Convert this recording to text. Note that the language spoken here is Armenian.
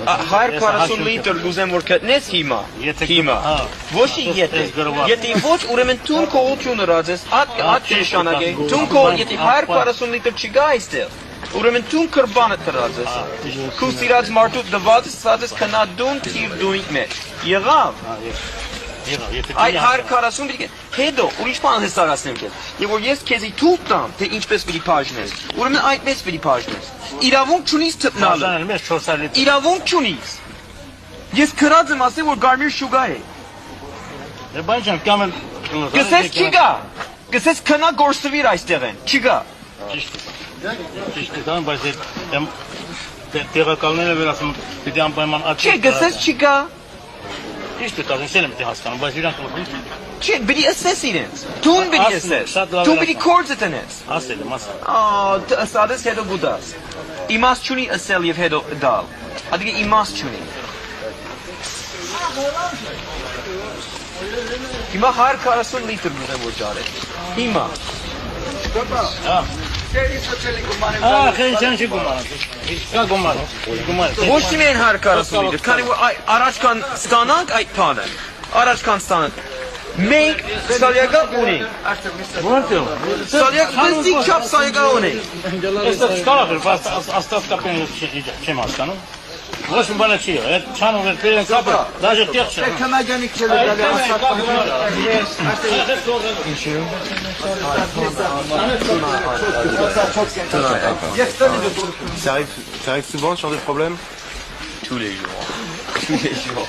140 լիտր գուզեմ որ գտնես հիմա։ Ոչի եթե ոչ ուրեմն տուն կողությունը ռածես, ատ նշանակե։ Տուն կողը եթե 140 լիտր չգա այստեղ։ Ուրեմն տուն կրբանը դրածես։ Քու սիրած մարդու դվածս սածես քնադուն թիր դույնք մեջ։ Եղավ։ Այդ 140 լիտր հետո ուրիշ բան հստակացնեմ քեզ։ Եվ որ ես քեզի թույլ տամ, թե ինչպես պիտի բաժնես։ Ուրեմն այդպես պիտի բաժնես։ Իրավունք չունիս թփնալու։ Իրավունք չունիս։ Ես քրած եմ ասել որ Գարմիր շուգա է։ Բանջան կամել Գսես չի գա։ Գսես քնա գործվիր այստեղ են։ Չի գա։ Ճիշտ է, բայց տեղակալները վերասում պիտի անպայման աչք։ Չէ, գսես չի գա։ Ճիշտ է, ասել եմ թե հասկանում, բայց իրանք Չէ, պիտի ասես իրենց։ Տուն պիտի ասես։ Տուն պիտի կորձը տնես։ ասել եմ, ասել։ Ասades հետո գուտաս։ Իմաստ չունի ասել եւ հետո դալ։ Adică իմաստ չունի։ Հիմա 140 լիտր գուտեմ որ ջարել։ Հիմա։ Խենչան չի գումարան։ Կա գումար։ Ոչ միայն 140 լիտր, քանի որ առաջ կան ստանանք այդ բանը։ Առաջ կան ստանանք։ Մենք սալյակա ունենք։ Որտե՞ղ։ Սալյակա չափ սալյակա ունենք։ Այստեղ կարող է, բայց աստված կապեն չեմ հասկանում։ Ոչ մի բան չի, այդ չանով էր բերեն կապը, դաժե տեղ չէ։ Քնագանիկ չէ գալի Ça arrive souvent ce genre de problème? Tous les jours.